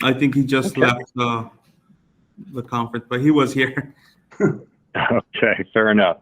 I think he just left the conference, but he was here. Okay, fair enough.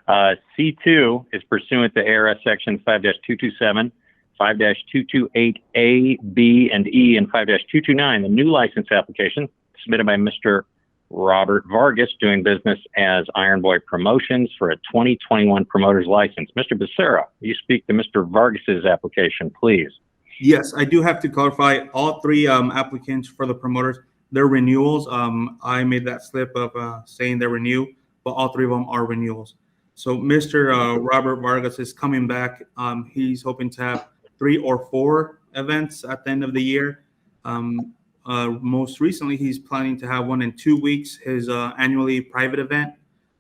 C2 is pursuant to ARS Section 5-227, 5-228A, B, and E, and 5-229, the new license application submitted by Mr. Robert Vargas, doing business as Iron Boy Promotions for a 2021 promoter's license. Mr. Becerra, you speak to Mr. Vargas's application, please. Yes, I do have to clarify all three applicants for the promoters, they're renewals. I made that slip of saying they're renew, but all three of them are renewals. So Mr. Robert Vargas is coming back. He's hoping to have 3 or 4 events at the end of the year. Most recently, he's planning to have one in 2 weeks, his annually private event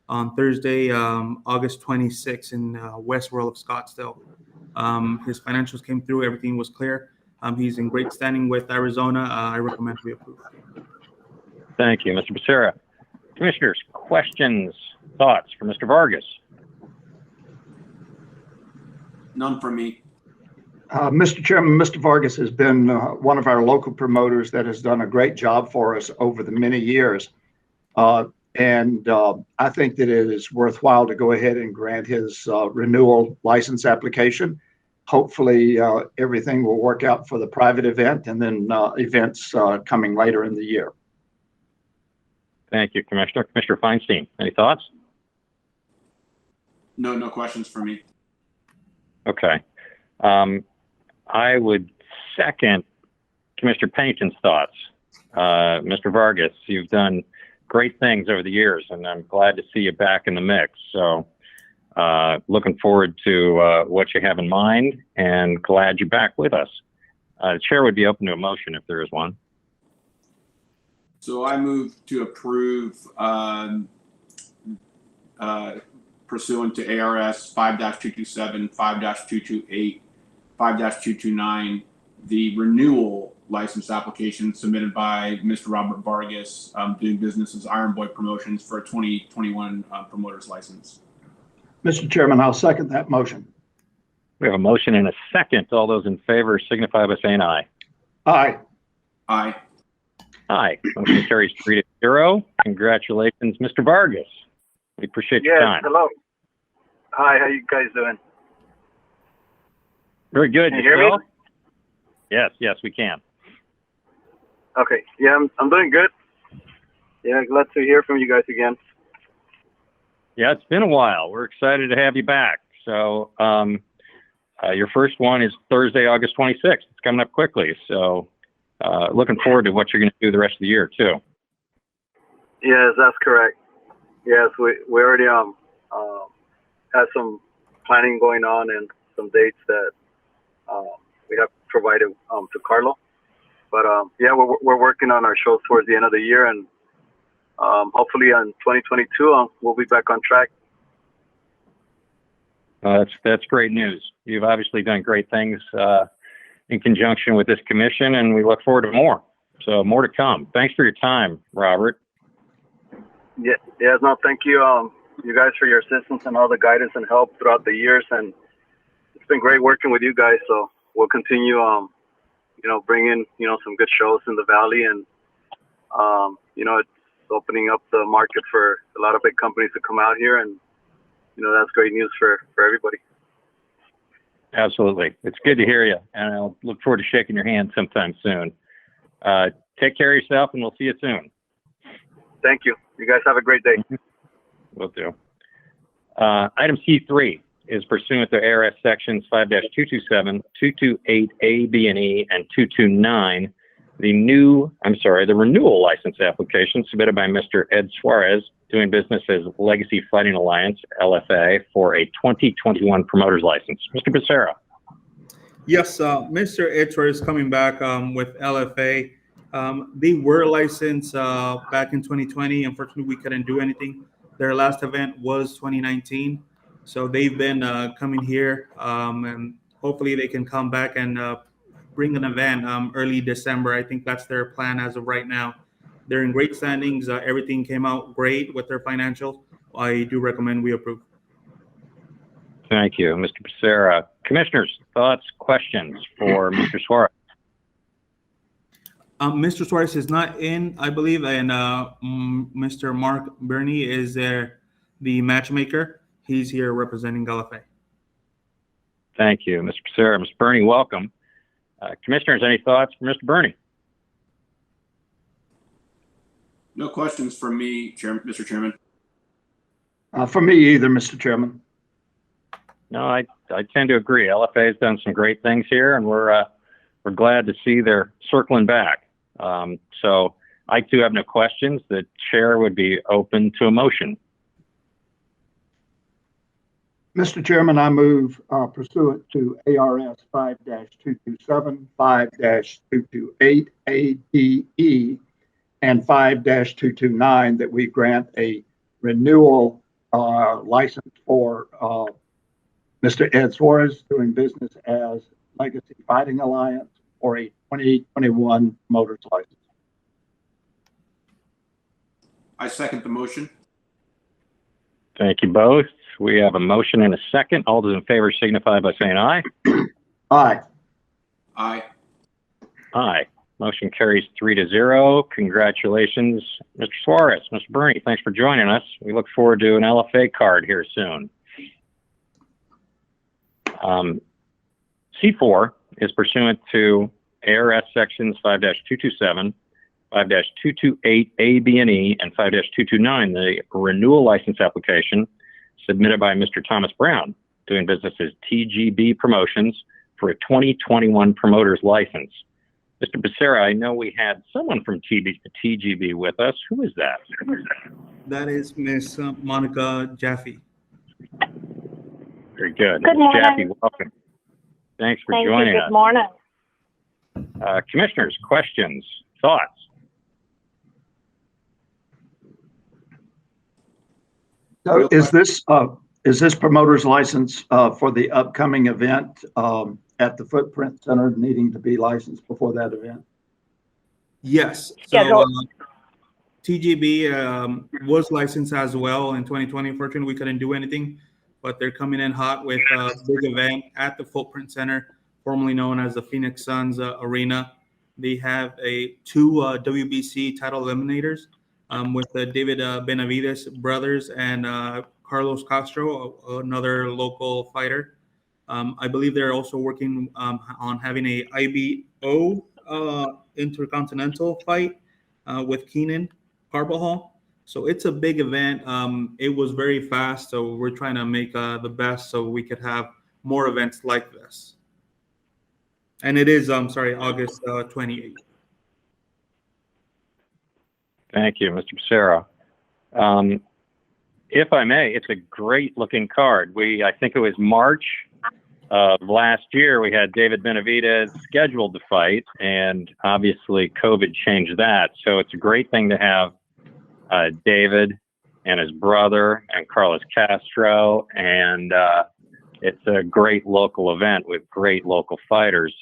on Thursday, August 26th in Westworld of Scottsdale. His financials came through, everything was clear. He's in great standing with Arizona. I recommend we approve. Thank you, Mr. Becerra. Commissioners, questions, thoughts for Mr. Vargas? None for me. Mr. Chairman, Mr. Vargas has been one of our local promoters that has done a great job for us over the many years. And I think that it is worthwhile to go ahead and grant his renewal license application. Hopefully, everything will work out for the private event and then events coming later in the year. Thank you, Commissioner. Commissioner Feinstein, any thoughts? No questions for me. Okay. I would second Commissioner Pennington's thoughts. Mr. Vargas, you've done great things over the years, and I'm glad to see you back in the mix. So looking forward to what you have in mind, and glad you're back with us. The chair would be open to a motion if there is one. So I move to approve pursuant to ARS 5-227, 5-228, 5-229, the renewal license application submitted by Mr. Robert Vargas, doing business as Iron Boy Promotions for a 2021 promoter's license. Mr. Chairman, I'll second that motion. We have a motion and a second. All those in favor signify by saying aye. Aye. Aye. Aye. Motion carries 3-0. Congratulations, Mr. Vargas. We appreciate your time. Hello. Hi, how you guys doing? Very good. Can you hear me? Yes, we can. Okay. Yeah, I'm doing good. Yeah, glad to hear from you guys again. Yeah, it's been a while. We're excited to have you back. So your first one is Thursday, August 26th. It's coming up quickly. So looking forward to what you're going to do the rest of the year, too. Yes, that's correct. Yes, we already had some planning going on and some dates that we have provided to Carlo. But yeah, we're working on our shows towards the end of the year, and hopefully in 2022 we'll be back on track. That's great news. You've obviously done great things in conjunction with this commission, and we look forward to more. So more to come. Thanks for your time, Robert. Yeah. No, thank you, you guys, for your assistance and all the guidance and help throughout the years, and it's been great working with you guys. So we'll continue, bringing some good shows in the Valley, and it's opening up the market for a lot of big companies to come out here, and that's great news for everybody. Absolutely. It's good to hear you, and I'll look forward to shaking your hand sometime soon. Take care of yourself, and we'll see you soon. Thank you. You guys have a great day. Will do. Item C3 is pursuant to ARS sections 5-227, 228A, B, and E, and 229, the renewal license application submitted by Mr. Ed Suarez, doing business as Legacy Fighting Alliance, LFA, for a 2021 promoter's license. Mr. Becerra. Yes, Mr. Ed Suarez is coming back with LFA. They were licensed back in 2020. Unfortunately, we couldn't do anything. Their last event was 2019. So they've been coming here, and hopefully they can come back and bring an event early December. I think that's their plan as of right now. They're in great standings. Everything came out great with their financials. I do recommend we approve. Thank you, Mr. Becerra. Commissioners, thoughts, questions for Mr. Suarez? Mr. Suarez is not in, I believe, and Mr. Mark Burney is there, the matchmaker. He's here representing Gallifrey. Thank you, Mr. Becerra. Mr. Burney, welcome. Commissioners, any thoughts for Mr. Burney? No questions from me, Mr. Chairman. For me either, Mr. Chairman. No, I tend to agree. LFA has done some great things here, and we're glad to see they're circling back. So I too have no questions. The chair would be open to a motion. Mr. Chairman, I move pursuant to ARS 5-227, 5-228, A, D, E, and 5-229 that we grant a renewal license for Mr. Ed Suarez doing business as Legacy Fighting Alliance for a 2021 motors license. I second the motion. Thank you both. We have a motion and a second. All those in favor signify by saying aye. Aye. Aye. Aye. Motion carries 3-0. Congratulations, Mr. Suarez. Mr. Burney, thanks for joining us. We look forward to an LFA card here soon. C4 is pursuant to ARS sections 5-227, 5-228 A, B, and E, and 5-229, the renewal license application submitted by Mr. Thomas Brown, doing business as TGB Promotions for a 2021 promoter's license. Mr. Becerra, I know we had someone from TGB with us. Who is that? That is Miss Monica Jaffe. Very good. Good Ms. morning. Jaffe, welcome. Thanks for joining us. Good morning. Commissioners, questions, thoughts? So is this promoter's license for the upcoming event at the Footprint Center needing to be licensed before that event? Yes. So TGB was licensed as well in 2020. Unfortunately, we couldn't do anything, but they're coming in hot with a big event at the Footprint Center, formerly known as the Phoenix Suns Arena. They have two WBC title eliminators with the David Benavides brothers and Carlos Castro, another local fighter. I believe they're also working on having a IBO intercontinental fight with Keenan Carbajal. So it's a big event. It was very fast, so we're trying to make the best so we could have more events like this. And it is, August 28th. Thank you, Mr. Becerra. If I may, it's a great looking card. I think it was March of last year, we had David Benavides scheduled to fight, and obviously COVID changed that. So it's a great thing to have David and his brother and Carlos Castro, and it's a great local event with great local fighters.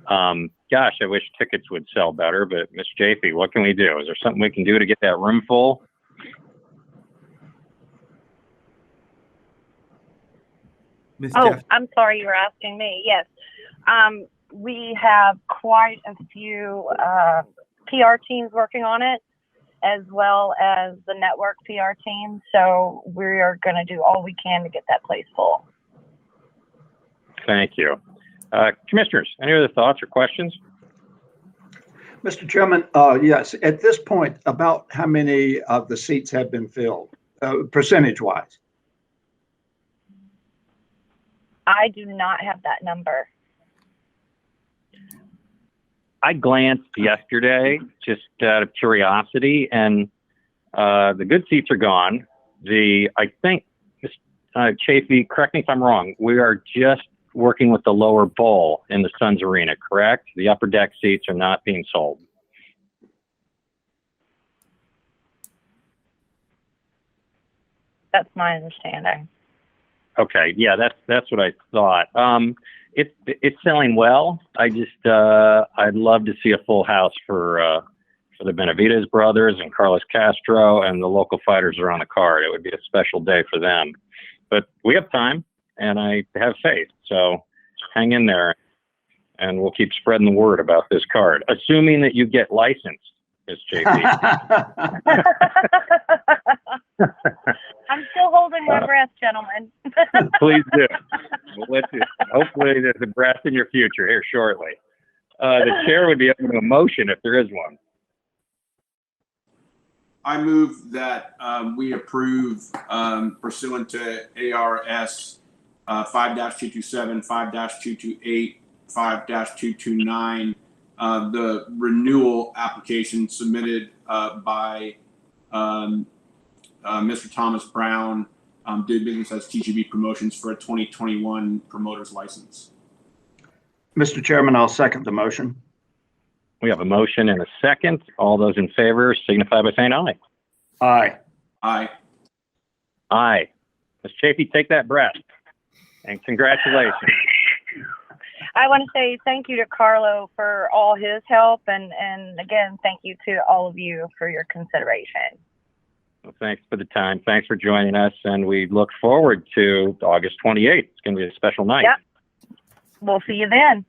Gosh, I wish tickets would sell better, but Ms. Jaffe, what can we do? Is there something we can do to get that room full? Ms. Oh, Jaffe. I'm sorry, you were asking me. Yes. We have quite a few PR teams working on it, as well as the network PR team. So we are going to do all we can to get that place full. Thank you. Commissioners, any other thoughts or questions? Mr. Chairman, yes, at this point, about how many of the seats have been filled, percentage-wise? I do not have that number. I glanced yesterday just out of curiosity, and the good seats are gone. I think, Chafee, correct me if I'm wrong, we are just working with the lower bowl in the Suns Arena, correct? The upper deck seats are not being sold. That's my understanding. Okay, yeah, that's what I thought. It's selling well. I'd love to see a full house for the Benavides brothers and Carlos Castro and the local fighters are on the card. It would be a special day for them. But we have time, and I have faith. So hang in there, and we'll keep spreading the word about this card, assuming that you get licensed, Ms. JP. I'm still holding my breath, gentlemen. Please do. Hopefully there's a breath in your future here shortly. The chair would be open to a motion if there is one. I move that we approve pursuant to ARS 5-227, 5-228, 5-229, the renewal application submitted by Mr. Thomas Brown, did business as TGB Promotions for a 2021 promoter's license. Mr. Chairman, I'll second the motion. We have a motion and a second. All those in favor signify by saying aye. Aye. Aye. Aye. Ms. Chafee, take that breath. And congratulations. I want to say thank you to Carlo for all his help, and again, thank you to all of you for your consideration. Well, thanks for the time. Thanks for joining us, and we look forward to August 28th. It's going to be a special night. Yep. We'll see you then.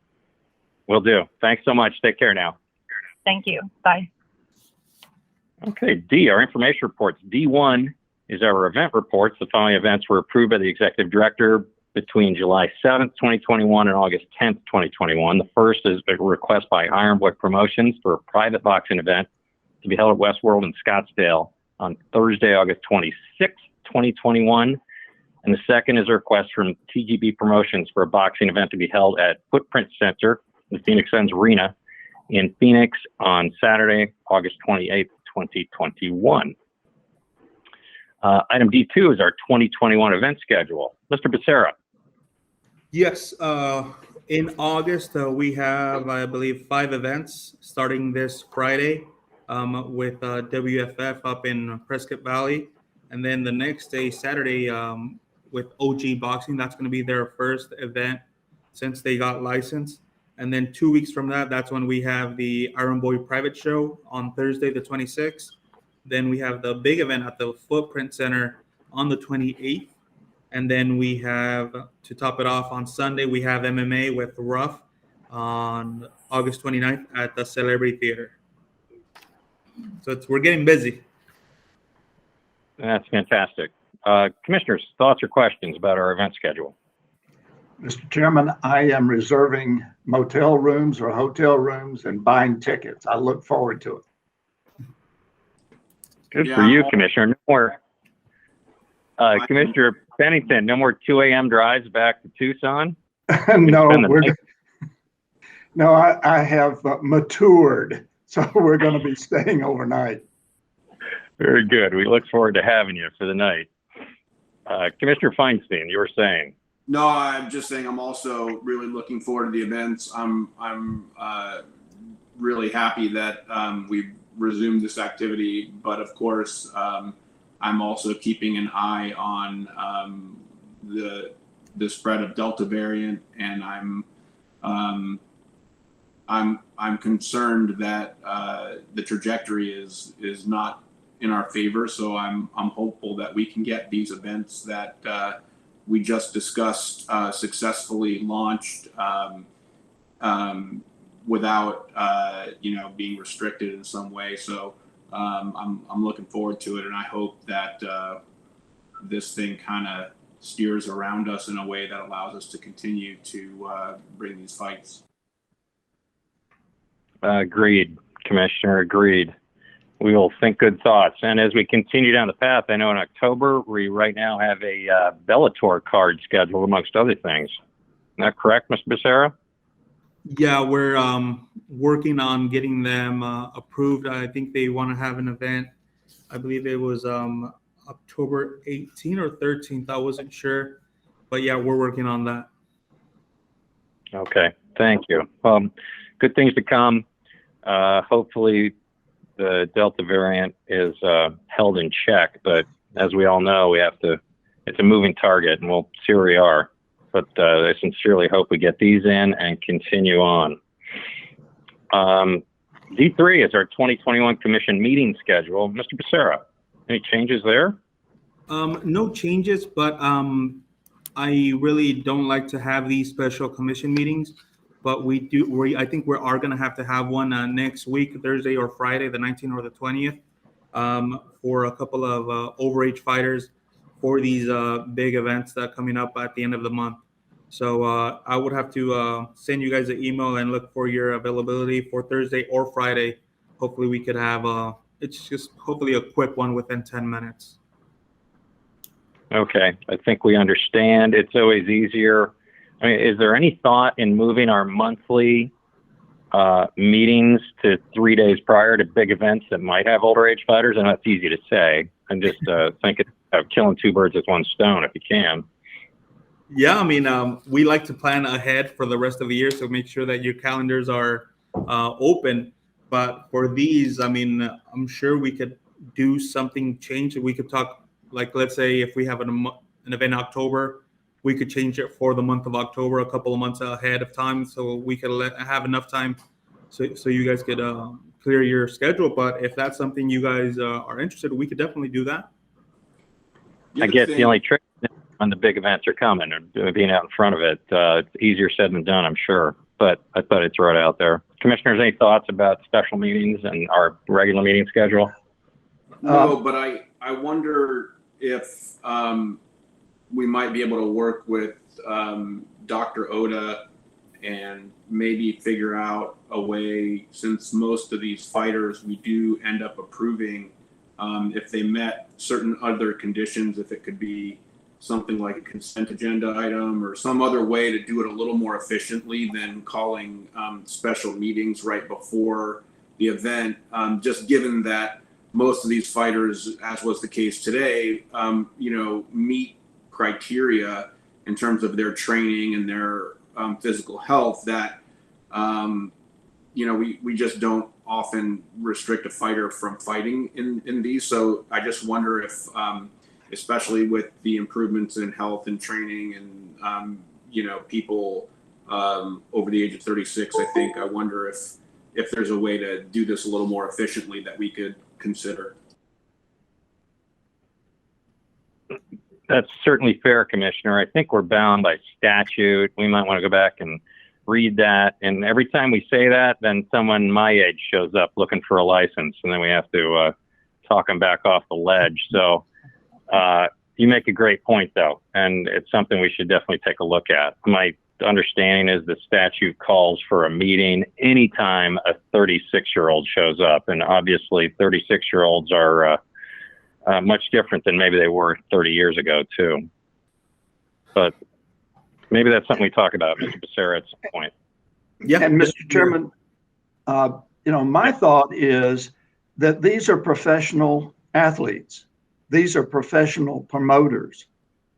Will do. Thanks so much. Take care now. Thank you. Bye. Okay, D, our information reports. D1 is our event reports. The following events were approved by the executive director between July 7th, 2021 and August 10th, 2021. The first is a request by Ironwood Promotions for a private boxing event to be held at Westworld in Scottsdale on Thursday, August 26th, 2021. And the second is a request from TGB Promotions for a boxing event to be held at Footprint Center, the Phoenix Suns Arena in Phoenix on Saturday, August 28th, 2021. Item D2 is our 2021 event schedule. Mr. Becerra. Yes, in August, we have, I believe, 5 events starting this Friday with WFF up in Prescott Valley. And then the next day, Saturday, with OG Boxing. That's going to be their first event since they got licensed. And then 2 weeks from that, that's when we have the Iron Boy private show on Thursday, the 26th. Then we have the big event at the Footprint Center on the 28th. And then we have, to top it off, on Sunday, we have MMA with Ruff on August 29th at the Celebrity Theater. So we're getting busy. That's fantastic. Commissioners, thoughts or questions about our event schedule? Mr. Chairman, I am reserving motel rooms or hotel rooms and buying tickets. I look forward to it. Good for you, Commissioner. No more, Commissioner Pennington, no more 2 a.m. drives back to Tucson? No, I have matured, so we're going to be staying overnight. Very good. We look forward to having you for the night. Commissioner Feinstein, you were saying? No, I'm just saying I'm also really looking forward to the events. I'm really happy that we've resumed this activity, but of course, I'm also keeping an eye on the spread of Delta variant, and I'm concerned that the trajectory is not in our favor. So I'm hopeful that we can get these events that we just discussed successfully launched without being restricted in some way. So I'm looking forward to it, and I hope that this thing kind of steers around us in a way that allows us to continue to bring these fights. Agreed, Commissioner, agreed. We will think good thoughts. And as we continue down the path, I know in October, we right now have a Bellator card scheduled, amongst other things. Isn't that correct, Mr. Becerra? Yeah, we're working on getting them approved. I think they want to have an event. I believe it was October 18th or 13th. I wasn't sure. But yeah, we're working on that. Okay, thank you. Good things to come. Hopefully the Delta variant is held in check, but as we all know, it's a moving target, and we'll see where we are. But I sincerely hope we get these in and continue on. D3 is our 2021 Commission meeting schedule. Mr. Becerra, any changes there? No changes, but I really don't like to have these special commission meetings, but I think we are going to have one next week, Thursday or Friday, the 19th or the 20th, for a couple of overage fighters for these big events that are coming up at the end of the month. So I would have to send you guys an email and look for your availability for Thursday or Friday. Hopefully we could have it's just hopefully a quick one within 10 minutes. Okay, I think we understand. It's always easier. I mean, is there any thought in moving our monthly meetings to 3 days prior to big events that might have older age fighters? I know it's easy to say. I'm just thinking of killing two birds with one stone if you can. Yeah, I mean, we like to plan ahead for the rest of the year, so make sure that your calendars are open. But for these, I mean, I'm sure we could do something change. We could talk, like, let's say if we have an event in October, we could change it for the month of October a couple of months ahead of time, so we could have enough time so you guys could clear your schedule. But if that's something you guys are interested in, we could definitely do that. I guess the only trick when the big events are coming and being out in front of it, it's easier said than done, I'm sure. But I thought I'd throw it out there. Commissioners, any thoughts about special meetings and our regular meeting schedule? No, but I wonder if we might be able to work with Dr. Oda and maybe figure out a way, since most of these fighters we do end up approving, if they met certain other conditions, if it could be something like a consent agenda item or some other way to do it a little more efficiently than calling special meetings right before the event, just given that most of these fighters, as was the case today, meet criteria in terms of their training and their physical health that, we just don't often restrict a fighter from fighting in these. So I just wonder if, especially with the improvements in health and training and, people over the age of 36, I wonder if there's a way to do this a little more efficiently that we could consider. That's certainly fair, Commissioner. I think we're bound by statute. We might want to go back and read that. And every time we say that, then someone my age shows up looking for a license, and then we have to talk them back off the ledge. So you make a great point, though, and it's something we should definitely take a look at. My understanding is the statute calls for a meeting anytime a 36-year-old shows up, and obviously 36-year-olds are much different than maybe they were 30 years ago, too. But maybe that's something we talk about, Mr. Becerra, at some point. Yeah, and Mr. Chairman, my thought is that these are professional athletes. These are professional promoters.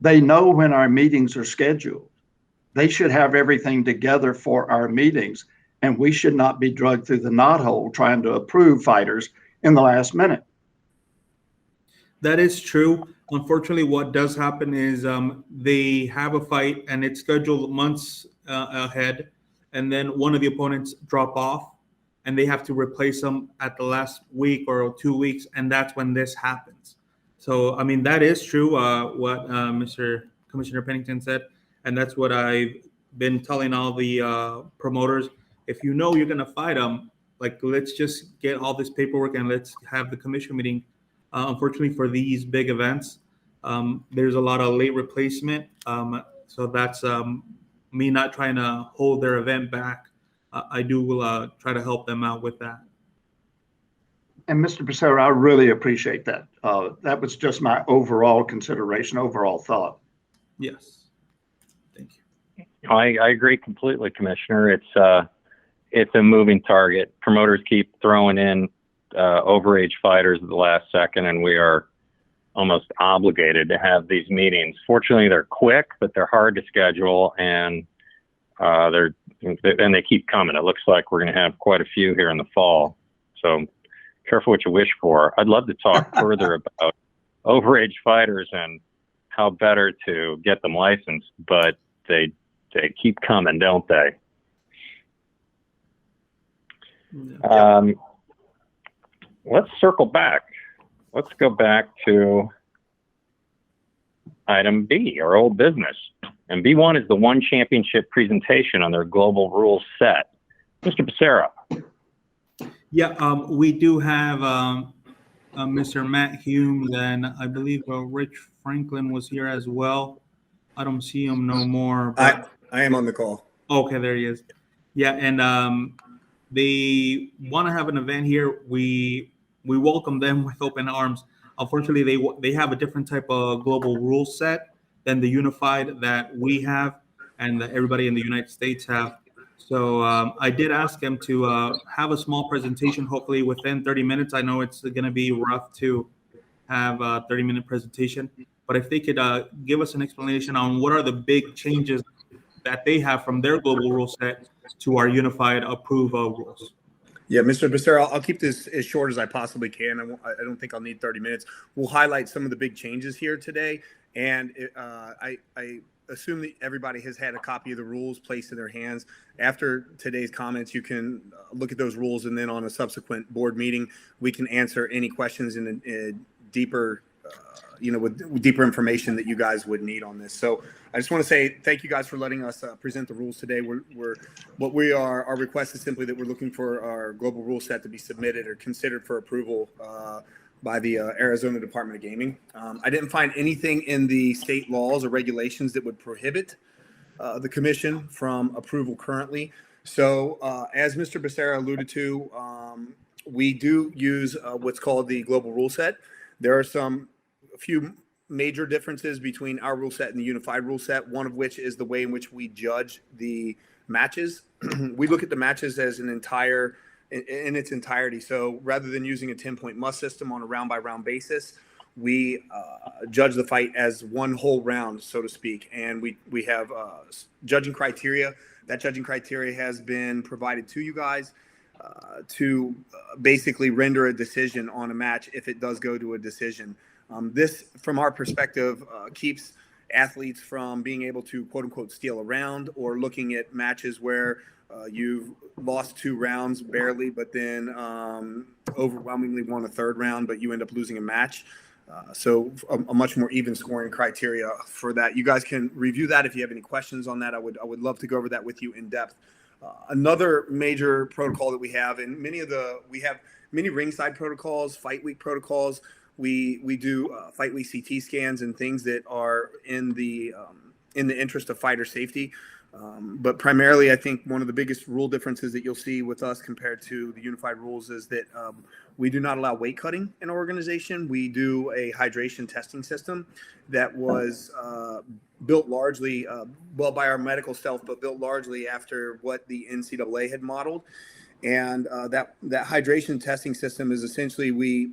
They know when our meetings are scheduled. They should have everything together for our meetings, and we should not be drugged through the knothole trying to approve fighters in the last minute. That is true. Unfortunately, what does happen is they have a fight and it's scheduled months ahead, and then one of the opponents drop off and they have to replace them at the last week or 2 weeks, and that's when this happens. So, I mean, that is true, what Mr. Commissioner Pennington said, and that's what I've been telling all the promoters. If you know you're going to fight them, like, let's just get all this paperwork and let's have the commission meeting. Unfortunately, for these big events, there's a lot of late replacement. So that's me not trying to hold their event back. I do try to help them out with that. And Mr. Becerra, I really appreciate that. That was just my overall consideration, overall thought. Yes. Thank you. I agree completely, Commissioner. It's a moving target. Promoters keep throwing in overage fighters at the last second, and we are almost obligated to have these meetings. Fortunately, they're quick, but they're hard to schedule, and they keep coming. It looks like we're going to have quite a few here in the fall. So careful what you wish for. I'd love to talk further about overage fighters and how better to get them licensed, but they keep coming, don't they? Yeah. Let's circle back. Let's go back to item B, our old business. And B1 is the one championship presentation on their global rules set. Mr. Becerra. Yeah, we do have Mr. Matt Humes, and I believe Rich Franklin was here as well. I don't see him no more. But... I am on the call. Okay, there he is. Yeah, and they want to have an event here. We welcome them with open arms. Unfortunately, they have a different type of global rule set than the unified that we have and that everybody in the United States have. So I did ask them to have a small presentation, hopefully within 30 minutes. I know it's going to be rough to have a 30-minute presentation, but if they could give us an explanation on what are the big changes that they have from their global rule set to our unified approved rules. Yeah, Mr. Becerra, I'll keep this as short as I possibly can. I don't think I'll need 30 minutes. We'll highlight some of the big changes here today. And I assume that everybody has had a copy of the rules placed in their hands. After today's comments, you can look at those rules, and then on a subsequent board meeting, we can answer any questions in a deeper with deeper information that you guys would need on this. So I just want to say thank you guys for letting us present the rules today. Our request is simply that we're looking for our global rule set to be submitted or considered for approval by the Arizona Department of Gaming. I didn't find anything in the state laws or regulations that would prohibit the commission from approval currently. So as Mr. Becerra alluded to, we do use what's called the global rule set. There are a few major differences between our rule set and the unified rule set, one of which is the way in which we judge the matches. We look at the matches as in its entirety. So rather than using a 10-point must system on a round-by-round basis, we judge the fight as one whole round, so to speak. And we have judging criteria. That judging criteria has been provided to you guys to basically render a decision on a match if it does go to a decision. This, from our perspective, keeps athletes from being able to, quote unquote, steal a round, or looking at matches where you've lost 2 rounds barely, but then overwhelmingly won a 3rd round, but you end up losing a match. So a much more even scoring criteria for that. You guys can review that if you have any questions on that. I would love to go over that with you in depth. Another major protocol that we have, and we have many ringside protocols, fight week protocols. We do fight week CT scans and things that are in the interest of fighter safety. But primarily, I think one of the biggest rule differences that you'll see with us compared to the unified rules is that we do not allow weight cutting in our organization. We do a hydration testing system that was built largely, by our medical staff, but built largely after what the NCAA had modeled. And that hydration testing system is essentially we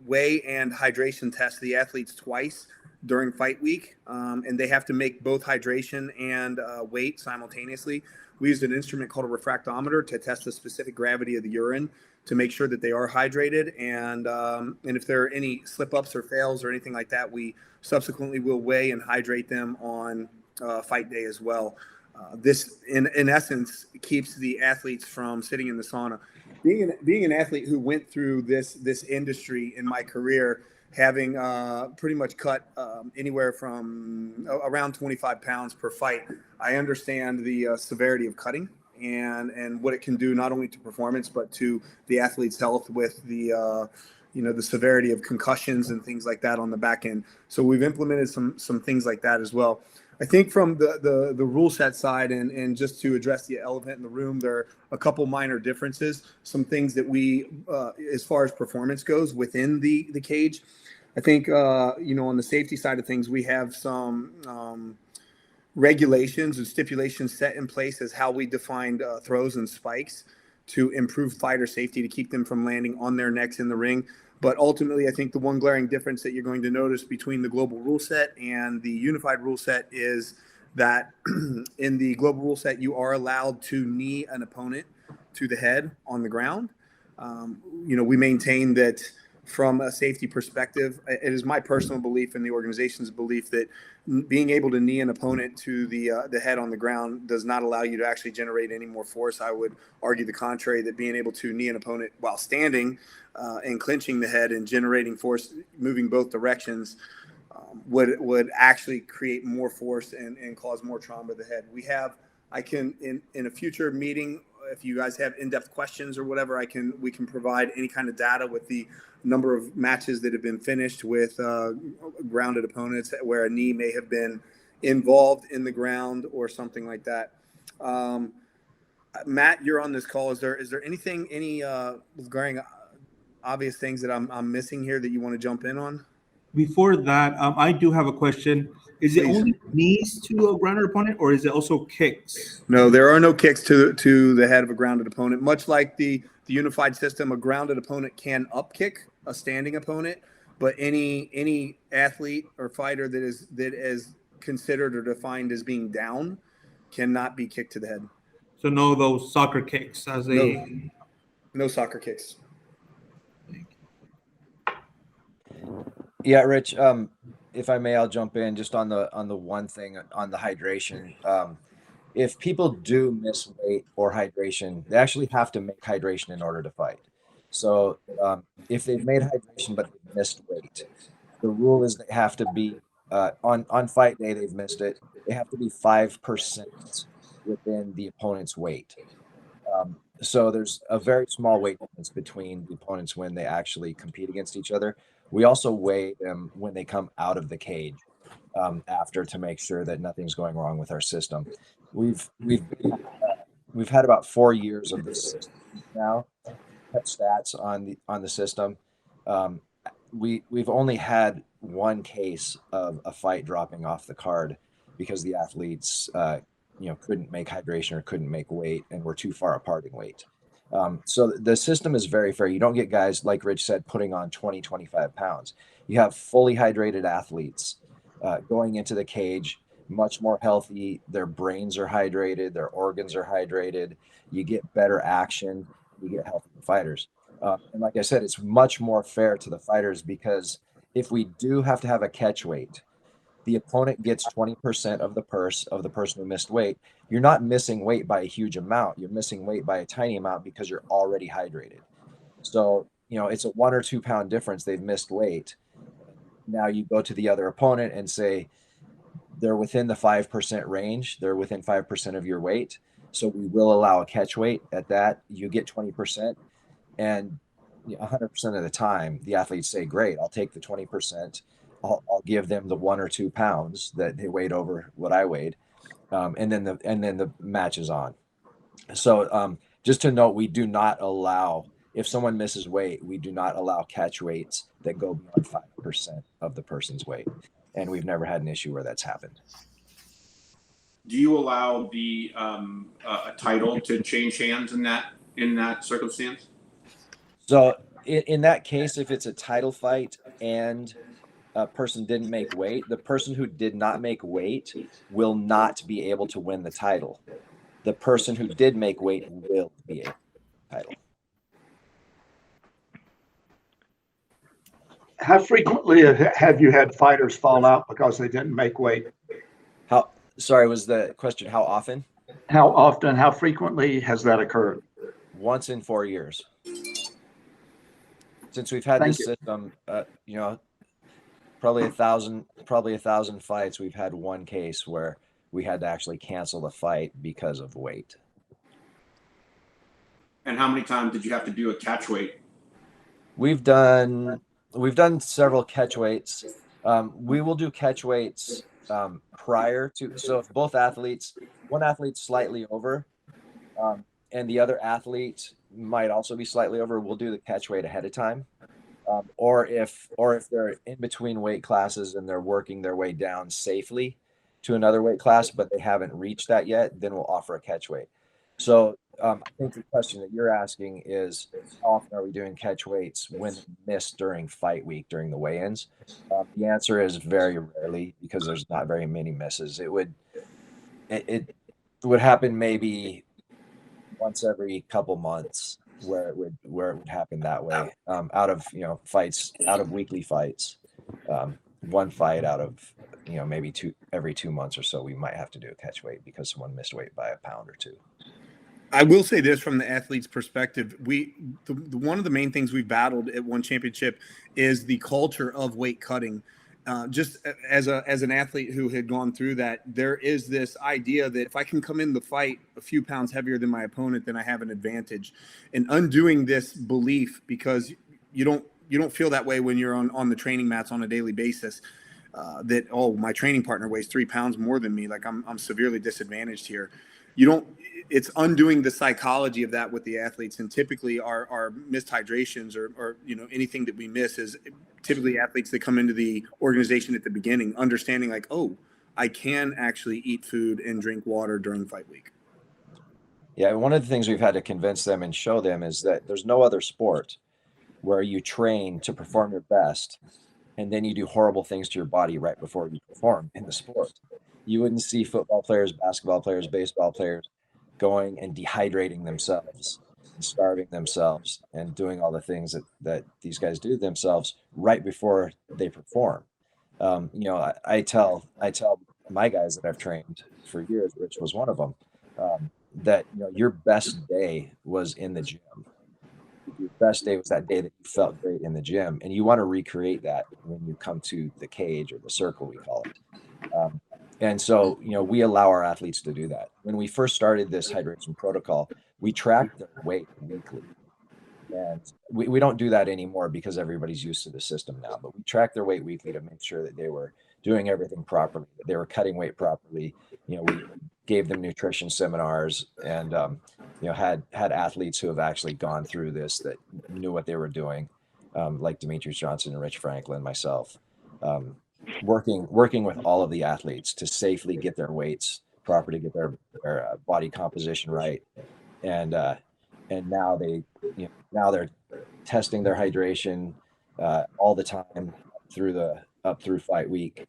weigh and hydration test the athletes twice during fight week, and they have to make both hydration and weight simultaneously. We use an instrument called a refractometer to test the specific gravity of the urine to make sure that they are hydrated. And if there are any slip-ups or fails or anything like that, we subsequently will weigh and hydrate them on fight day as well. This, in essence, keeps the athletes from sitting in the sauna. Being an athlete who went through this industry in my career, having pretty much cut anywhere from around 25 pounds per fight, I understand the severity of cutting and what it can do not only to performance but to the athlete's health with the the severity of concussions and things like that on the back end. So we've implemented some things like that as well. I think from the rule set side, and just to address the elephant in the room, there are a couple minor differences, some things that we, as far as performance goes within the cage. I think, on the safety side of things, we have some regulations and stipulations set in place as how we defined throws and spikes to improve fighter safety, to keep them from landing on their necks in the ring. But ultimately, I think the one glaring difference that you're going to notice between the global rule set and the unified rule set is that in the global rule set, you are allowed to knee an opponent to the head on the ground. We maintain that from a safety perspective, it is my personal belief and the organization's belief that being able to knee an opponent to the head on the ground does not allow you to actually generate any more force. I would argue the contrary, that being able to knee an opponent while standing and clinching the head and generating force, moving both directions, would actually create more force and cause more trauma to the head. I can in a future meeting, if you guys have in-depth questions or whatever, we can provide any kind of data with the number of matches that have been finished with grounded opponents where a knee may have been involved in the ground or something like that. Matt, you're on this call. Is there anything, any glaring obvious things that I'm missing here that you want to jump in on? Before that, I do have a question. Is it Please. only knees to a grounded opponent, or is it also kicks? No, there are no kicks to the head of a grounded opponent. Much like the unified system, a grounded opponent can up kick a standing opponent, but any athlete or fighter that is considered or defined as being down cannot be kicked to the head. So no, those soccer kicks as a No soccer kicks. Yeah, Rich, if I may, I'll jump in just on the one thing on the hydration. If people do miss weight or hydration, they actually have to make hydration in order to fight. So if they've made hydration but they've missed weight, the rule is they have to be on fight day, they've missed it. They have to be 5% within the opponent's weight. So there's a very small weight difference between the opponents when they actually compete against each other. We also weigh them when they come out of the cage after to make sure that nothing's going wrong with our system. We've had about 4 years of this system now. Stats on the system. We've only had one case of a fight dropping off the card because the athletes couldn't make hydration or couldn't make weight and were too far apart in weight. So the system is very fair. You don't get guys, like Rich said, putting on 20, 25 pounds. You have fully hydrated athletes going into the cage, much more healthy. Their brains are hydrated. Their organs are hydrated. You get better action. You get healthy fighters. And like I said, it's much more fair to the fighters because if we do have to have a catch weight, the opponent gets 20% of the purse of the person who missed weight. You're not missing weight by a huge amount. You're missing weight by a tiny amount because you're already hydrated. So, it's a 1 or 2 pound difference. They've missed weight. Now you go to the other opponent and say, they're within the 5% range. They're within 5% of your weight. So we will allow a catch weight at that. You get 20%. And 100% of the time, the athletes say, great, I'll take the 20%. I'll give them the 1 or 2 pounds that they weighed over what I weighed, and then the match is on. So just to note, we do not allow, if someone misses weight, we do not allow catch weights that go beyond 5% of the person's weight, and we've never had an issue where that's happened. Do you allow the a title to change hands in that circumstance? So in that case, if it's a title fight and a person didn't make weight, the person who did not make weight will not be able to win the title. The person who did make weight will be able to win the title. How frequently have you had fighters fall out because they didn't make weight? Sorry, was the question how often? How often, how frequently has that occurred? Once in 4 years. Since we've had this system, probably a thousand fights, we've had one case where we had to actually cancel the fight because of weight. And how many times did you have to do a catch weight? We've done several catch weights. We will do catch weights prior to, so if both athletes, one athlete's slightly over, and the other athlete might also be slightly over, we'll do the catch weight ahead of time. Or if they're in between weight classes and they're working their way down safely to another weight class, but they haven't reached that yet, then we'll offer a catch weight. So I think the question that you're asking is, how often are we doing catch weights when missed during fight week, during the weigh-ins? The answer is very rarely, because there's not very many misses. It would happen maybe once every couple months where it would happen that way, out of fights, out of weekly fights. One fight out of maybe every 2 months or so, we might have to do a catch weight because someone missed weight by a pound or two. I will say this from the athlete's perspective. One of the main things we've battled at One Championship is the culture of weight cutting. just as an athlete who had gone through that, there is this idea that if I can come in the fight a few pounds heavier than my opponent, then I have an advantage. And undoing this belief, because you don't feel that way when you're on the training mats on a daily basis, that, oh, my training partner weighs 3 pounds more than me, like I'm severely disadvantaged here. It's undoing the psychology of that with the athletes. And typically our missed hydrations or anything that we miss is typically athletes that come into the organization at the beginning, understanding like, oh, I can actually eat food and drink water during fight week. Yeah, one of the things we've had to convince them and show them is that there's no other sport where you train to perform your best and then you do horrible things to your body right before you perform in the sport. You wouldn't see football players, basketball players, baseball players going and dehydrating themselves and starving themselves and doing all the things that these guys do themselves right before they perform. I tell my guys that I've trained for years, Rich was one of them, that your best day was in the gym. Your best day was that day that you felt great in the gym, and you want to recreate that when you come to the cage or the circle, we call it. And so, we allow our athletes to do that. When we first started this hydration protocol, we tracked their weight weekly. And we don't do that anymore because everybody's used to the system now, but we track their weight weekly to make sure that they were doing everything properly, that they were cutting weight properly. We gave them nutrition seminars and, had athletes who have actually gone through this that knew what they were doing, like Demetrius Johnson and Rich Franklin, myself. Working with all of the athletes to safely get their weights proper, to get their body composition right, and now they're testing their hydration all the time up through fight week,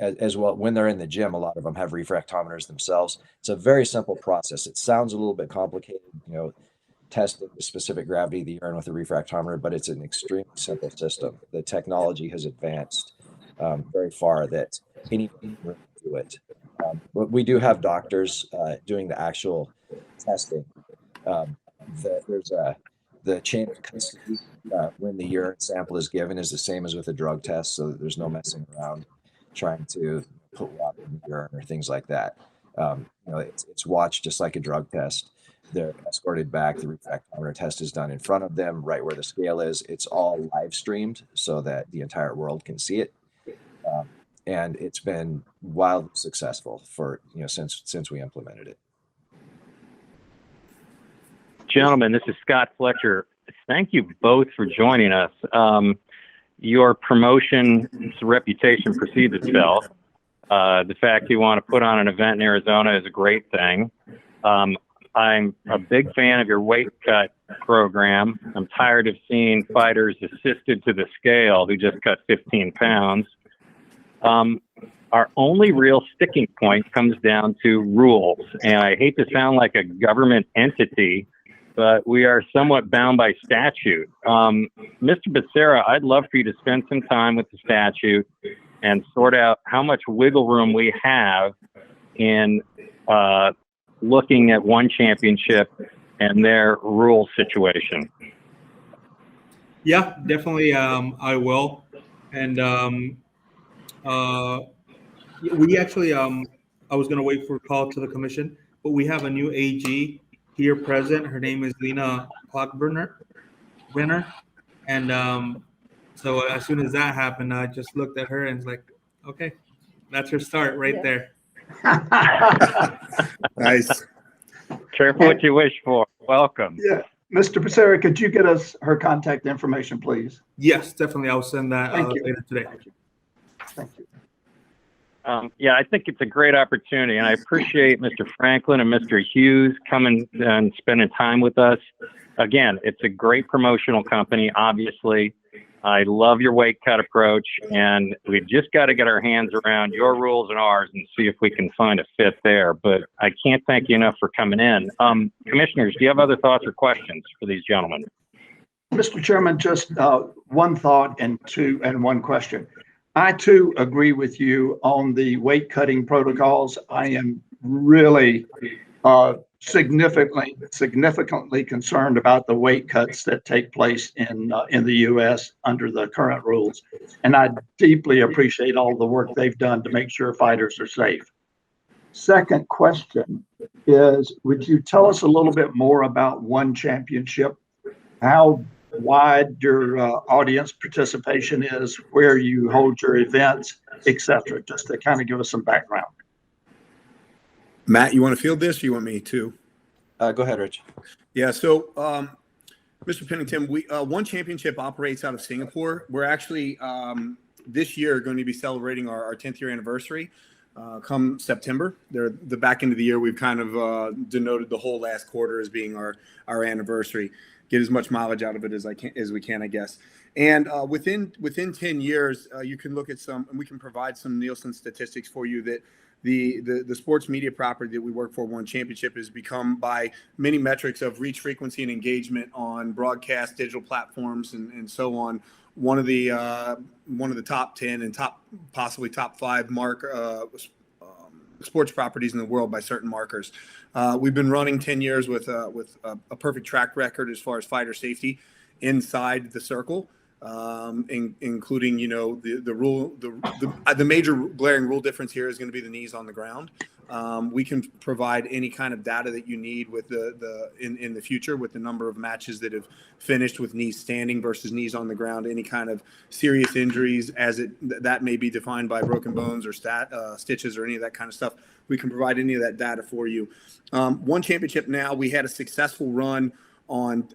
as well. When they're in the gym, a lot of them have refractometers themselves. It's a very simple process. It sounds a little bit complicated, testing the specific gravity of the urine with a refractometer, but it's an extremely simple system. The technology has advanced very far that anyone can do it. But we do have doctors doing the actual testing. There's the chain of custody when the urine sample is given is the same as with a drug test, so there's no messing around trying to put water in the urine or things like that. It's watched just like a drug test. They're escorted back. The refractometer test is done in front of them, right where the scale is. It's all live streamed so that the entire world can see it. And it's been wildly successful for since we implemented it. Gentlemen, this is Scott Fletcher. Thank you both for joining us. Your promotion's reputation precedes itself. The fact you want to put on an event in Arizona is a great thing. I'm a big fan of your weight cut program. I'm tired of seeing fighters assisted to the scale who just cut 15 pounds. Our only real sticking point comes down to rules. And I hate to sound like a government entity, but we are somewhat bound by statute. Mr. Becerra, I'd love for you to spend some time with the statute and sort out how much wiggle room we have in looking at one championship and their rule situation. Yeah, definitely. I will. And we actually, I was going to wait for a call to the commission, but we have a new AG here present. Her name is Lena Klockbrenner. And so as soon as that happened, I just looked at her and was like, okay, that's her start right there. Nice. Careful what you wish for. Welcome. Yeah. Mr. Becerra, could you get us her contact information, please? Yes, definitely. I'll send that later today. Thank you. Yeah, I think it's a great opportunity, and I appreciate Mr. Franklin and Mr. Hughes coming and spending time with us. Again, it's a great promotional company, obviously. I love your weight cut approach, and we've just got to get our hands around your rules and ours and see if we can find a fit there. But I can't thank you enough for coming in. Commissioners, do you have other thoughts or questions for these gentlemen? Mr. Chairman, just one thought and one question. I too agree with you on the weight cutting protocols. I am really significantly concerned about the weight cuts that take place in the U.S. under the current rules, and I deeply appreciate all the work they've done to make sure fighters are safe. Second question is, would you tell us a little bit more about One Championship, how wide your audience participation is, where you hold your events, etc., just to kind of give us some background. Matt, you want to field this, or you want me to? Go ahead, Rich. Yeah. So, Mr. Pennington, One Championship operates out of Singapore. We're actually this year going to be celebrating our 10th year anniversary come September. The back end of the year, we've kind of denoted the whole last quarter as being our anniversary. Get as much mileage out of it as we can, I guess. And within 10 years, you can look at some, and we can provide some Nielsen statistics for you that the sports media property that we work for, One Championship, has become, by many metrics of reach, frequency, and engagement on broadcast, digital platforms, and so on, one of the top 10 and possibly top 5 sports properties in the world by certain markers. We've been running 10 years with a perfect track record as far as fighter safety inside the circle. Including, the major glaring rule difference here is going to be the knees on the ground. We can provide any kind of data that you need with in the future, with the number of matches that have finished with knees standing versus knees on the ground, any kind of serious injuries that may be defined by broken bones or stitches or any of that kind of stuff. We can provide any of that data for you. One Championship now, we had a successful run on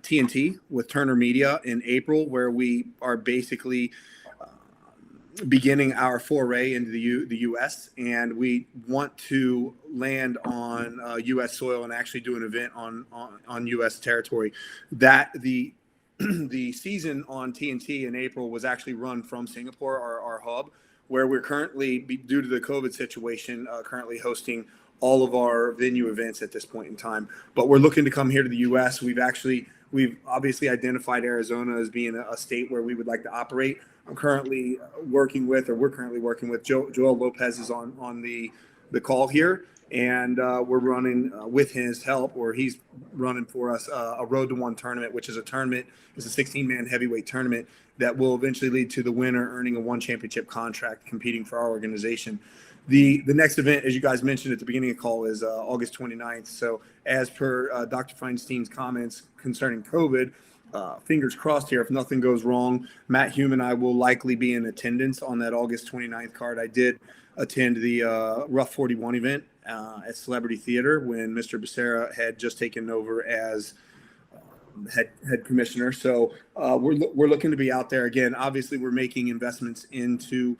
TNT with Turner Media in April, where we are basically beginning our foray into the U.S., and we want to land on U.S. soil and actually do an event on U.S. territory. That the season on TNT in April was actually run from Singapore, our hub, where we're currently, due to the COVID situation, currently hosting all of our venue events at this point in time. But we're looking to come here to the U.S. We've obviously identified Arizona as being a state where we would like to operate. We're currently working with Joel Lopez is on the call here, and we're running with his help, or he's running for us a Road to One tournament, which is a 16-man heavyweight tournament that will eventually lead to the winner earning a One Championship contract competing for our organization. The next event, as you guys mentioned at the beginning of the call, is August 29th. So as per Dr. Feinstein's comments concerning COVID, fingers crossed here, if nothing goes wrong, Matt Hume and I will likely be in attendance on that August 29th card. I did attend the Rough 41 event at Celebrity Theater when Mr. Becerra had just taken over as head commissioner. So we're looking to be out there again. Obviously, we're making investments into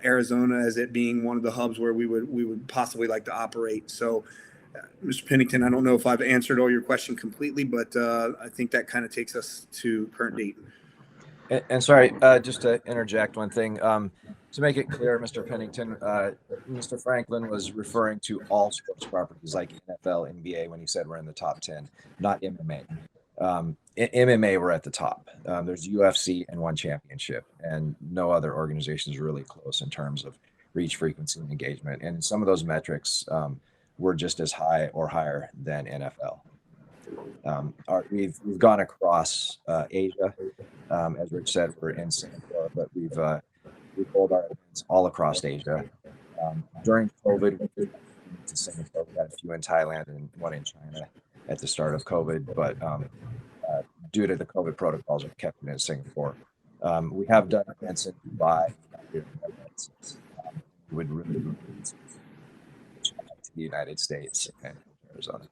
Arizona as it being one of the hubs where we would possibly like to operate. So, Mr. Pennington, I don't know if I've answered all your question completely, but I think that kind of takes us to current date. And sorry, just to interject one thing, to make it clear, Mr. Pennington, Mr. Franklin was referring to all sports properties like NFL, NBA when he said we're in the top 10, not MMA. MMA, we're at the top. There's UFC and One Championship, and no other organization is really close in terms of reach, frequency, and engagement. And some of those metrics were just as high or higher than NFL. We've gone across Asia. As Rich said, we're in Singapore, but we've rolled our events all across Asia. During COVID, we went to Singapore. We had a few in Thailand and one in China at the start of COVID, but due to the COVID protocols, we kept it in Singapore. We have done events in Dubai. We would really to the United States and Arizona.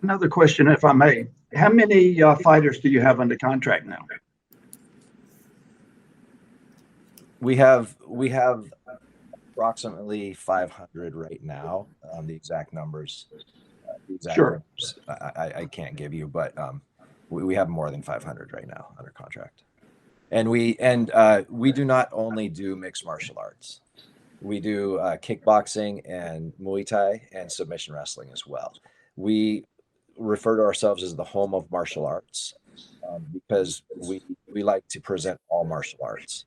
Another question, if I may. How many fighters do you have under contract now? We have approximately 500 right now. The exact numbers, Sure. numbers, I can't give you, but we have more than 500 right now under contract. And we do not only do mixed martial arts. We do kickboxing and Muay Thai and submission wrestling as well. We refer to ourselves as the home of martial arts because we like to present all martial arts.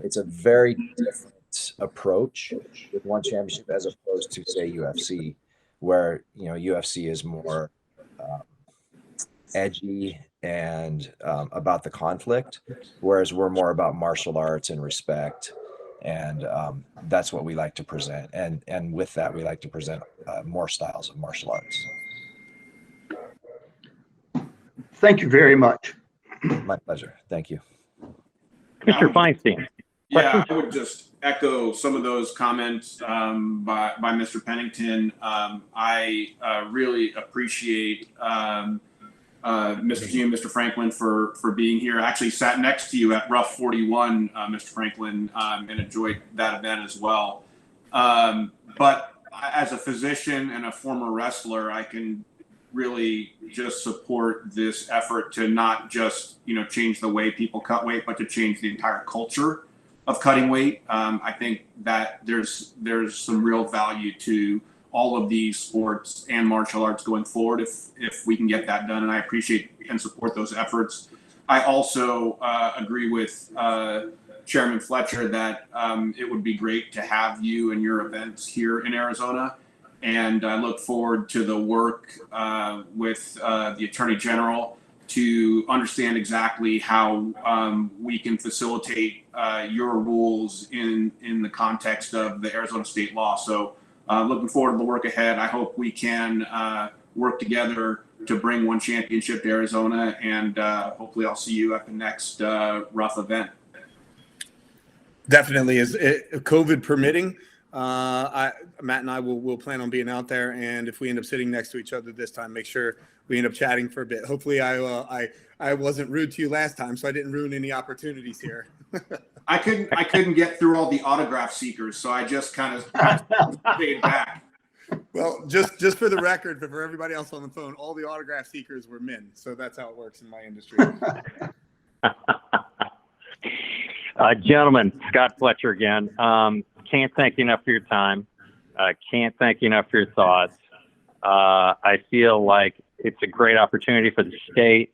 It's a very different approach with One Championship as opposed to, say, UFC, where UFC is more edgy and about the conflict, whereas we're more about martial arts and respect. And that's what we like to present. And with that, we like to present more styles of martial arts. Thank you very much. My pleasure. Thank you. Mr. Feinstein. Yeah, I would just echo some of those comments by Mr. Pennington. I really appreciate Mr. G and Mr. Franklin for being here. I actually sat next to you at Rough 41, Mr. Franklin, and enjoyed that event as well. But as a physician and a former wrestler, I can really just support this effort to not just change the way people cut weight, but to change the entire culture of cutting weight. I think that there's some real value to all of these sports and martial arts going forward if we can get that done, and I appreciate and support those efforts. I also agree with Chairman Fletcher that it would be great to have you and your events here in Arizona, and I look forward to the work with the Attorney General to understand exactly how we can facilitate your rules in the context of the Arizona state law. So looking forward to the work ahead. I hope we can work together to bring one championship to Arizona, and hopefully I'll see you at the next Rough event. Definitely. Is COVID permitting, Matt and I will plan on being out there, and if we end up sitting next to each other this time, make sure we end up chatting for a bit. Hopefully I wasn't rude to you last time, so I didn't ruin any opportunities here. I couldn't get through all the autograph seekers, so I just kind of stayed back. Well, just for the record, but for everybody else on the phone, all the autograph seekers were men, so that's how it works in my industry. Gentlemen, Scott Fletcher again. Can't thank you enough for your time. Can't thank you enough for your thoughts. I feel like it's a great opportunity for the state,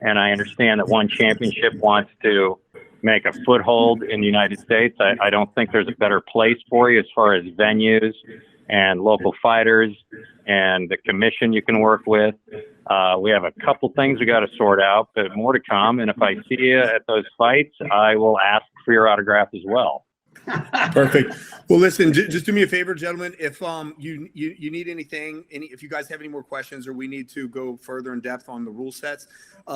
and I understand that One Championship wants to make a foothold in the United States. I don't think there's a better place for you as far as venues and local fighters and the commission you can work with. We have a couple things we got to sort out, but more to come. And if I see you at those fights, I will ask for your autograph as well. Perfect. Well, listen, just do me a favor, gentlemen. If you need anything, if you guys have any more questions or we need to go further in depth on the rule sets,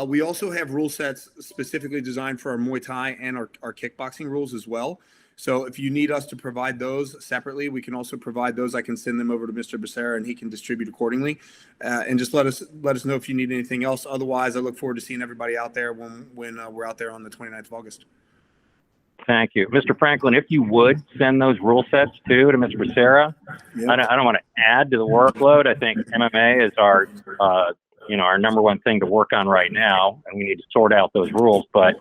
we also have rule sets specifically designed for our Muay Thai and our kickboxing rules as well. So if you need us to provide those separately, we can also provide those. I can send them over to Mr. Becerra and he can distribute accordingly. And just let us know if you need anything else. Otherwise, I look forward to seeing everybody out there when we're out there on the 29th of August. Thank you. Mr. Franklin, if you would send those rule sets too to Mr. Becerra. Yep. I don't want to add to the workload. I think MMA is our number one thing to work on right now, and we need to sort out those rules. But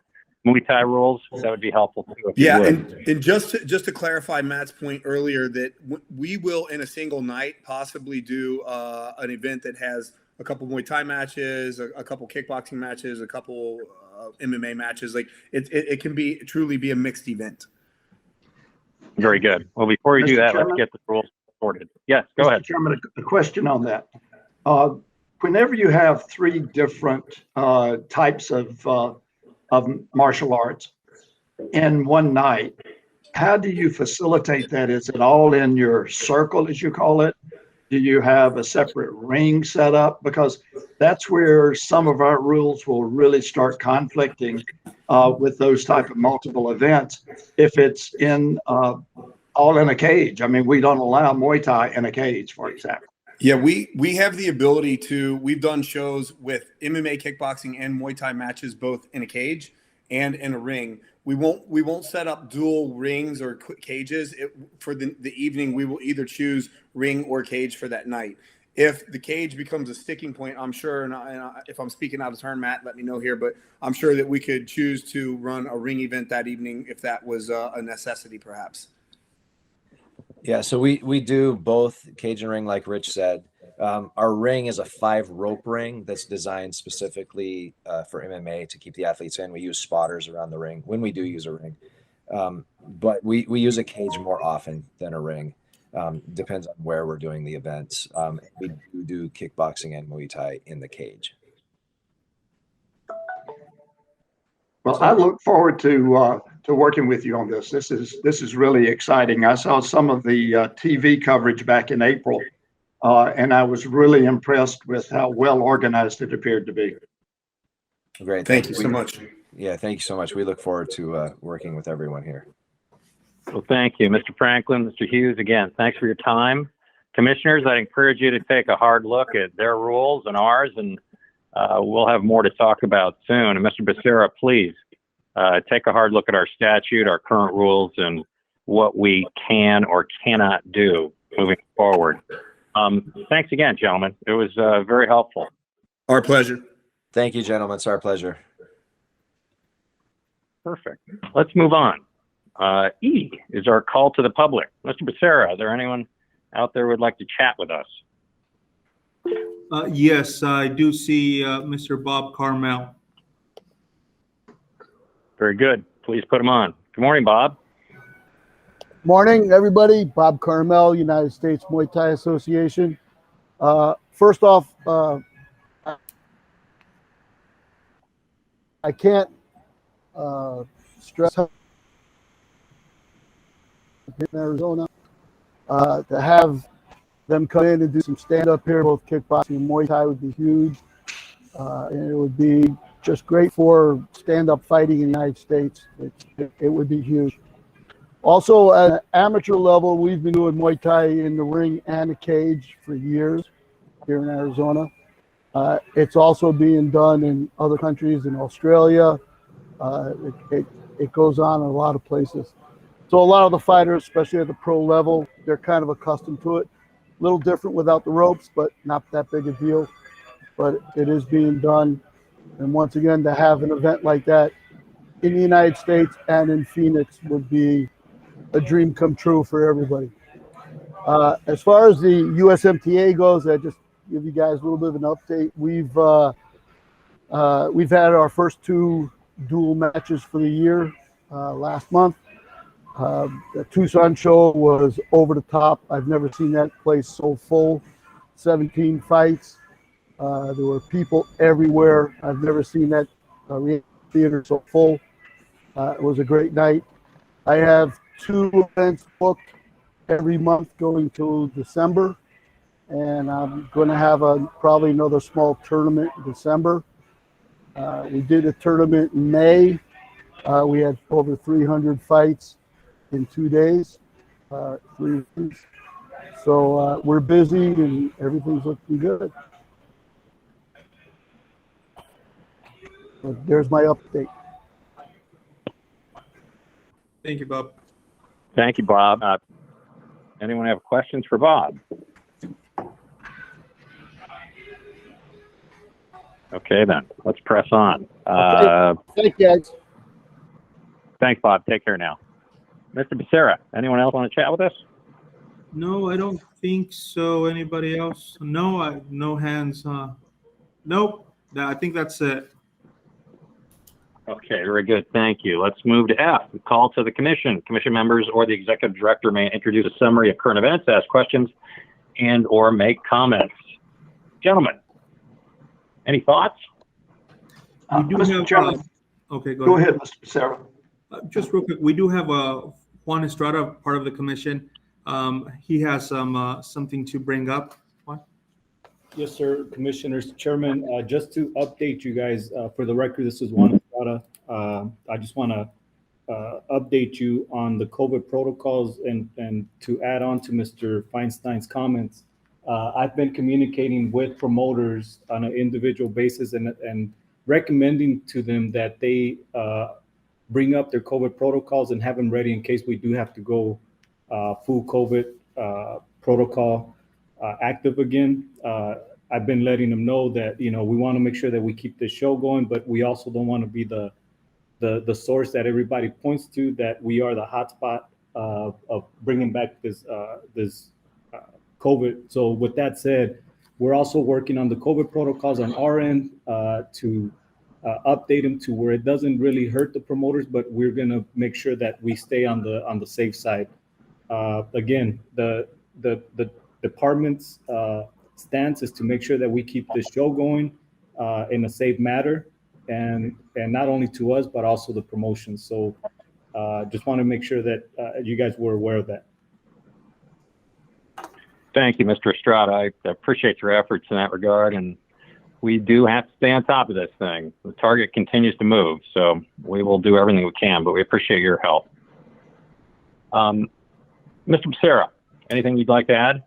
Muay Thai rules, that would be helpful too. Yeah, and just to clarify Matt's point earlier, that we will in a single night possibly do an event that has a couple Muay Thai matches, a couple kickboxing matches, a couple MMA matches. Like it can truly be a mixed event. Very good. Well, before you do that, Chairman, let's get the rules sorted. Yes, go ahead. Chairman, a question on that. Whenever you have three different types of martial arts in one night, how do you facilitate that? Is it all in your circle, as you call it? Do you have a separate ring set up? Because that's where some of our rules will really start conflicting with those type of multiple events. If it's all in a cage, I mean, we don't allow Muay Thai in a cage, for example. Yeah, we have the ability to. We've done shows with MMA, kickboxing, and Muay Thai matches both in a cage and in a ring. We won't set up dual rings or cages. For the evening, we will either choose ring or cage for that night. If the cage becomes a sticking point, I'm sure, and if I'm speaking out of turn, Matt, let me know here, but I'm sure that we could choose to run a ring event that evening if that was a necessity, perhaps. Yeah, so we do both cage and ring, like Rich said. Our ring is a 5-rope ring that's designed specifically for MMA to keep the athletes in. We use spotters around the ring when we do use a ring, but we use a cage more often than a ring. Depends on where we're doing the events. We do kickboxing and Muay Thai in the cage. Well, I look forward to working with you on this. This is really exciting. I saw some of the TV coverage back in April, and I was really impressed with how well organized it appeared to be. Great. Thank you so much. Yeah, thank you so much. We look forward to working with everyone here. Well, thank you, Mr. Franklin, Mr. Hughes. Again, thanks for your time. Commissioners, I encourage you to take a hard look at their rules and ours, and we'll have more to talk about soon. And Mr. Becerra, please take a hard look at our statute, our current rules, and what we can or cannot do moving forward. Thanks again, gentlemen. It was very helpful. Our pleasure. Thank you, gentlemen. It's our pleasure. Perfect. Let's move on. E is our call to the public. Mr. Becerra, is there anyone out there who would like to chat with us? Yes, I do see Mr. Bob Carmel. Very good. Please put him on. Good morning, Bob. Morning, everybody. Bob Carmel, United States Muay Thai Association. First off, I can't stress how in Arizona to have them come in and do some stand-up here, both kickboxing and Muay Thai would be huge. And it would be just great for stand-up fighting in the United States. It would be huge. Also, at an amateur level, we've been doing Muay Thai in the ring and the cage for years here in Arizona. It's also being done in other countries, in Australia. It goes on in a lot of places. So a lot of the fighters, especially at the pro level, they're kind of accustomed to it. A little different without the ropes, but not that big a deal. But it is being done. And once again, to have an event like that in the United States and in Phoenix would be a dream come true for everybody. As far as the USMTA goes, I just give you guys a little bit of an update. We've had our first 2 dual matches for the year last month. The Tucson show was over the top. I've never seen that place so full. 17 fights. There were people everywhere. I've never seen that theater so full. It was a great night. I have 2 events booked every month going to December, and I'm going to have probably another small tournament in December. We did a tournament in May. We had over 300 fights in 2 days, 3 weeks. So we're busy and everything's looking good. So there's my update. Thank you, Bob. Thank you, Bob. Anyone have questions for Bob? Okay, then. Let's press on. Thank you, guys. Thanks, Bob. Take care now. Mr. Becerra, anyone else want to chat with us? No, I don't think so. Anybody else? No, no hands. Nope. I think that's it. Okay, very good. Thank you. Let's move to F, the call to the commission. Commission members or the executive director may introduce a summary of current events, ask questions, and or make comments. Gentlemen, any thoughts? Mr. Chairman. Okay, Go ahead, Mr. Becerra. Just real quick, we do have Juan Estrada, part of the commission. He has something to bring up. Juan? Yes, sir, Commissioners, Chairman. Just to update you guys, for the record, this is Juan Estrada. I just want to update you on the COVID protocols and to add on to Mr. Feinstein's comments. I've been communicating with promoters on an individual basis and recommending to them that they bring up their COVID protocols and have them ready in case we do have to go full COVID protocol active again. I've been letting them know that, we want to make sure that we keep this show going, but we also don't want to be the source that everybody points to, that we are the hotspot of bringing back this COVID. So with that said, we're also working on the COVID protocols on our end to update them to where it doesn't really hurt the promoters, but we're going to make sure that we stay on the safe side. Again, the department's stance is to make sure that we keep this show going in a safe manner, and not only to us but also the promotion. So just want to make sure that you guys were aware of that. Thank you, Mr. Estrada. I appreciate your efforts in that regard, and we do have to stay on top of this thing. The target continues to move, so we will do everything we can, but we appreciate your help. Mr. Becerra, anything you'd like to add?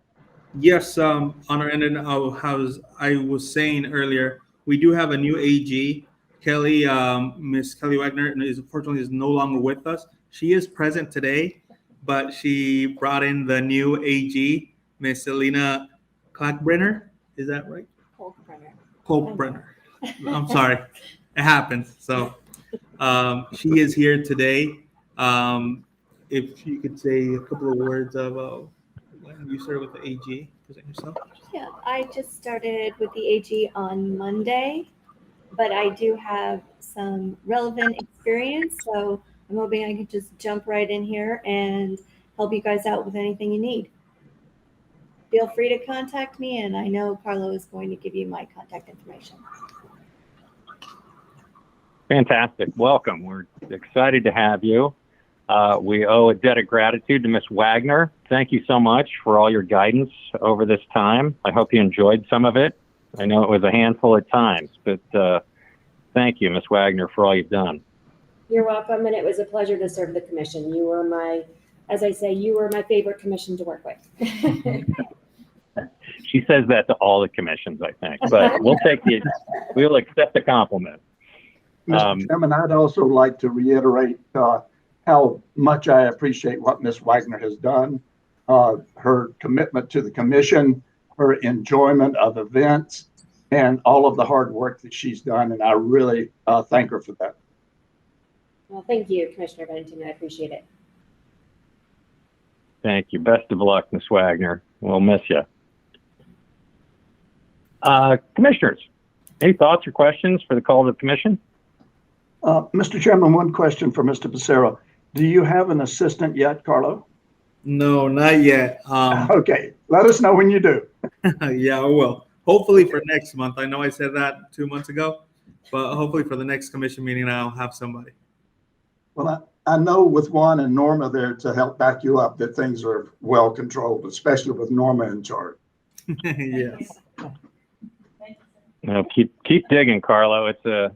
Yes, on our end, and as I was saying earlier, we do have a new AG. Kelly, Miss Kelly Wagner, unfortunately is no longer with us. She is present today, but she brought in the new AG, Miss Selena Klackbrenner. Is that right? Kolkbrenner. I'm sorry, it happens. So she is here today. If you could say a couple of words of when you started with the AG, present yourself. Yeah, I just started with the AG on Monday, but I do have some relevant experience, so I'm hoping I can just jump right in here and help you guys out with anything you need. Feel free to contact me, and I know Carlo is going to give you my contact information. Fantastic. Welcome. We're excited to have you. We owe a debt of gratitude to Ms. Wagner. Thank you so much for all your guidance over this time. I hope you enjoyed some of it. I know it was a handful at times, but thank you, Ms. Wagner, for all you've done. You're welcome, and it was a pleasure to serve the commission. You were my, as I say, you were my favorite commission to work with. She says that to all the commissions, I think, but we'll accept the compliment. Mr. Chairman, I'd also like to reiterate how much I appreciate what Ms. Wagner has done, her commitment to the commission, her enjoyment of events, and all of the hard work that she's done. And I really thank her for that. Well, thank you, Commissioner Bennington. I appreciate it. Thank you. Best of luck, Ms. Wagner. We'll miss you. Commissioners, any thoughts or questions for the call to the commission? Mr. Chairman, one question for Mr. Becerra. Do you have an assistant yet, Carlo? No, not yet. Okay, let us know when you do. Yeah, I will. Hopefully for next month. I know I said that 2 months ago, but hopefully for the next commission meeting, I'll have somebody. Well, I know with Juan and Norma there to help back you up that things are well controlled, especially with Norma in charge. Yes. No, keep digging, Carlo. It's a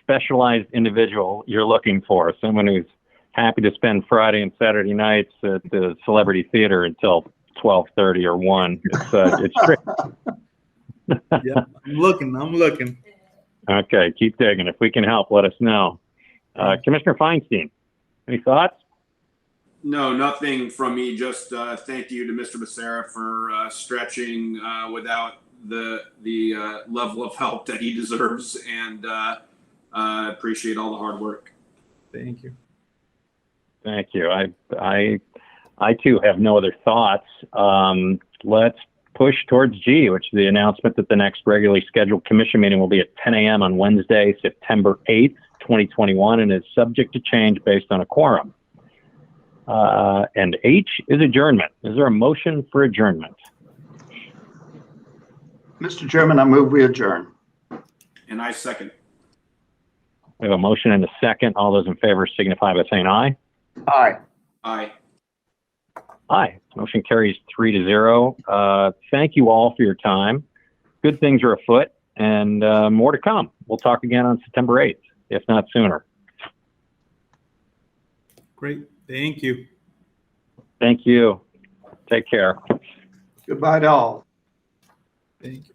specialized individual you're looking for, someone who's happy to spend Friday and Saturday nights at the Celebrity Theater until 12:30 or 1. It's tricky. Yeah, I'm looking. Okay, keep digging. If we can help, let us know. Commissioner Feinstein, any thoughts? No, nothing from me. Just thank you to Mr. Becerra for stretching without the level of help that he deserves, and appreciate all the hard work. Thank you. Thank you. I too have no other thoughts. Let's push towards G, which is the announcement that the next regularly scheduled commission meeting will be at 10 a.m. on Wednesday, September 8th, 2021, and is subject to change based on a quorum. And H is adjournment. Is there a motion for adjournment? Mr. Chairman, I move we adjourn. And I second. We have a motion and a second. All those in favor signify by saying aye. Aye. Aye. Aye. Motion carries 3-0. Thank you all for your time. Good things are afoot, and more to come. We'll talk again on September 8th, if not sooner. Great. Thank you. Thank you. Take care. Goodbye to all. Thank you.